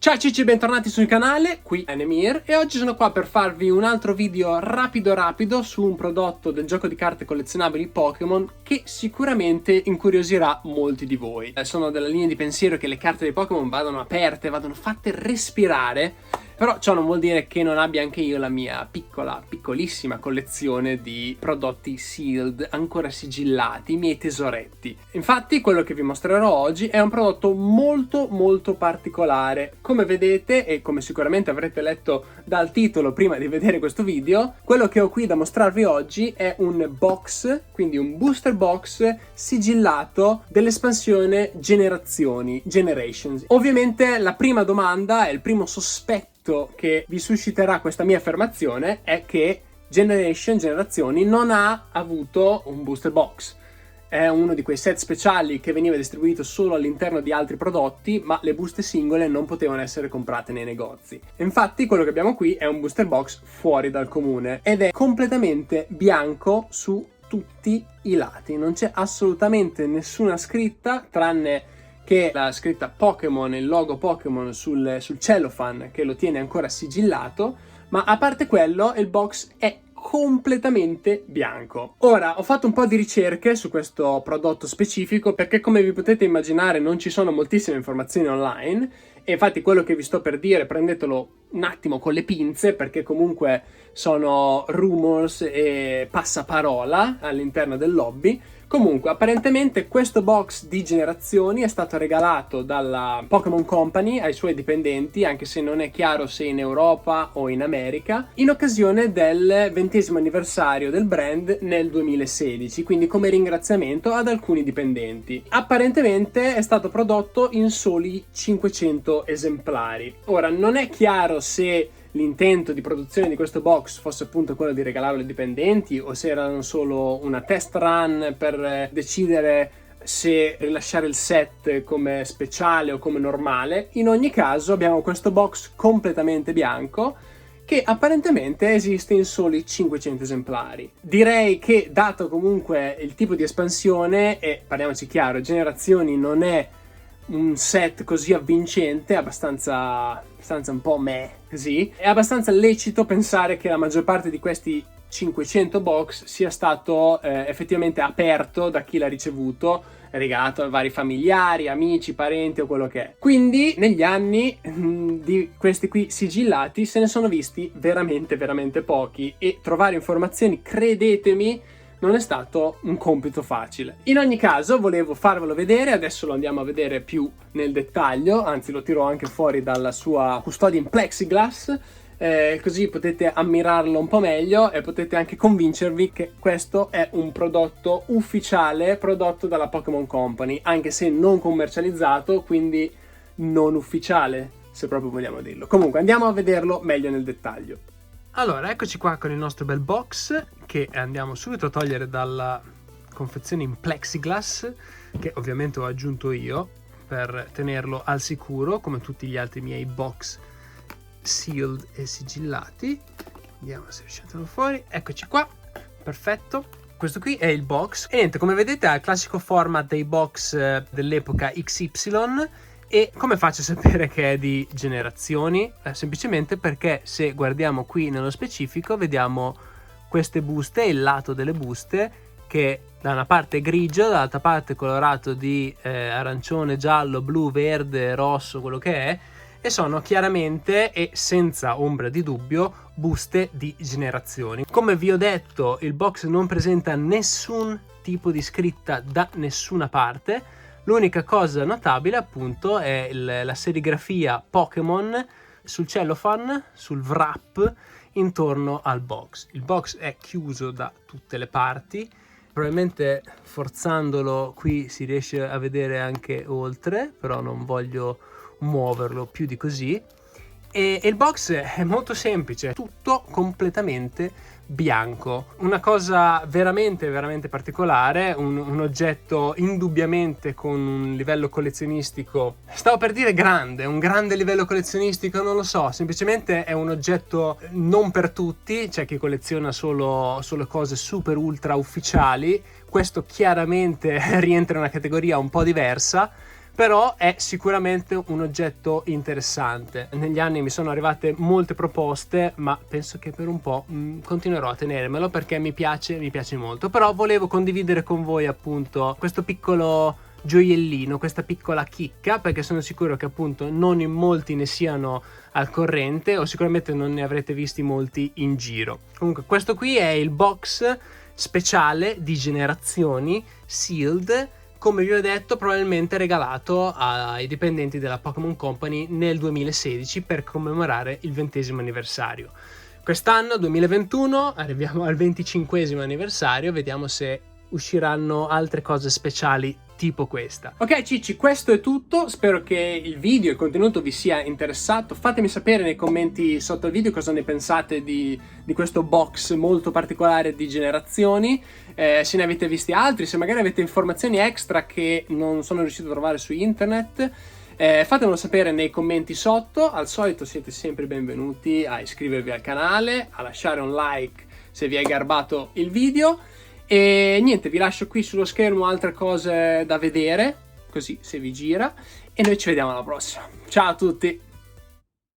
Ciao Cicci, bentornati sul canale, qui è Nemir e oggi sono qua per farvi un altro video rapido su un prodotto del gioco di carte collezionabili Pokémon che sicuramente incuriosirà molti di voi. Sono della linea di pensiero che le carte dei Pokémon vadano aperte, vadano fatte respirare, però ciò non vuol dire che non abbia anche io la mia piccolissima collezione di prodotti sealed, ancora sigillati, i miei tesoretti. Infatti quello che vi mostrerò oggi è un prodotto molto particolare. Come vedete e come sicuramente avrete letto dal titolo prima di vedere questo video, quello che ho qui da mostrarvi oggi è un box, quindi un booster box sigillato dell'espansione Generations. Ovviamente la prima domanda e il primo sospetto che vi susciterà questa mia affermazione è che Generazioni non ha avuto un booster box. È uno di quei set speciali che veniva distribuito solo all'interno di altri prodotti, ma le buste singole non potevano essere comprate nei negozi. Infatti quello che abbiamo qui è un booster box fuori dal comune ed è completamente bianco su tutti i lati, non c'è assolutamente nessuna scritta tranne che la scritta Pokémon, il logo Pokémon sul cellophane che lo tiene ancora sigillato, ma a parte quello il box è completamente bianco. Ora, ho fatto un po' di ricerche su questo prodotto specifico perché, come vi potete immaginare, non ci sono moltissime informazioni online e infatti quello che vi sto per dire prendetelo un attimo con le pinze perché comunque sono rumors e passaparola all'interno del lobby. Comunque, apparentemente questo box di Generazioni è stato regalato dalla Pokémon Company ai suoi dipendenti, anche se non è chiaro se in Europa o in America, in occasione del 20° anniversario del brand nel 2016, quindi come ringraziamento ad alcuni dipendenti. Apparentemente è stato prodotto in soli 500 esemplari. Ora, non è chiaro se l'intento di produzione di questo box fosse appunto quello di regalarlo ai dipendenti o se erano solo una test run per decidere se rilasciare il set come speciale o come normale. In ogni caso abbiamo questo box completamente bianco che apparentemente esiste in soli 500 esemplari. Direi che, dato comunque il tipo di espansione, e parliamoci chiaro, Generazioni non è un set così avvincente, abbastanza un po' così, è abbastanza lecito pensare che la maggior parte di questi 500 box sia stato effettivamente aperto da chi l'ha ricevuto, regalato a vari familiari, amici, parenti o quello che è. Quindi negli anni di questi qui sigillati se ne sono visti veramente pochi e trovare informazioni, credetemi, non è stato un compito facile. In ogni caso volevo farvelo vedere, adesso lo andiamo a vedere più nel dettaglio, anzi lo tiro anche fuori dalla sua custodia in plexiglass, così potete ammirarlo un po' meglio e potete anche convincervi che questo è un prodotto ufficiale prodotto dalla Pokémon Company, anche se non commercializzato, quindi non ufficiale, se proprio vogliamo dirlo. Comunque andiamo a vederlo meglio nel dettaglio. Allora, eccoci qua con il nostro bel box che andiamo subito a togliere dalla confezione in plexiglass, che ovviamente ho aggiunto io per tenerlo al sicuro come tutti gli altri miei box sealed e sigillati. Vediamo se riusciamo a tirarlo fuori. Eccoci qua, perfetto. Questo qui è il box e niente, come vedete ha il classico format dei box dell'epoca XY. E come faccio a sapere che è di Generazioni? Semplicemente perché se guardiamo qui nello specifico vediamo queste buste, il lato delle buste che da una parte è grigio, dall'altra parte è colorato di arancione, giallo, blu, verde, rosso, quello che è, e sono chiaramente e senza ombra di dubbio buste di Generazioni. Come vi ho detto, il box non presenta nessun tipo di scritta da nessuna parte. L'unica cosa notabile appunto è la serigrafia Pokémon sul cellophane, sul wrap intorno al box. Il box è chiuso da tutte le parti, probabilmente forzandolo qui si riesce a vedere anche oltre, però non voglio muoverlo più di così. E il box è molto semplice, tutto completamente bianco. Una cosa veramente particolare, un oggetto indubbiamente con un livello collezionistico, stavo per dire grande, un grande livello collezionistico, non lo so, semplicemente è un oggetto non per tutti, c'è chi colleziona solo cose super ultra ufficiali, questo chiaramente rientra in una categoria un po' diversa. però è sicuramente un oggetto interessante. Negli anni mi sono arrivate molte proposte, ma penso che per un po' continuerò a tenermelo perché mi piace molto. Però volevo condividere con voi appunto questo piccolo gioiellino, questa piccola chicca, perché sono sicuro che appunto non in molti ne siano al corrente, o sicuramente non ne avrete visti molti in giro. Comunque questo qui è il box speciale di Generazioni Sealed, come vi ho detto, probabilmente regalato ai dipendenti della Pokémon Company nel 2016 per commemorare il 20° anniversario. Quest'anno, 2021, arriviamo al 25° anniversario, vediamo se usciranno altre cose speciali tipo questa. Ok Cicci, questo è tutto, spero che il video e il contenuto vi sia interessato. Fatemi sapere nei commenti sotto il video cosa ne pensate di questo box molto particolare di Generazioni, se ne avete visti altri, se magari avete informazioni extra che non sono riuscito a trovare su internet. Fatemelo sapere nei commenti sotto. Al solito siete sempre benvenuti a iscrivervi al canale, a lasciare un like se vi è garbato il video. E niente, vi lascio qui sullo schermo altre cose da vedere, così se vi gira, e noi ci vediamo alla prossima. Ciao a tutti!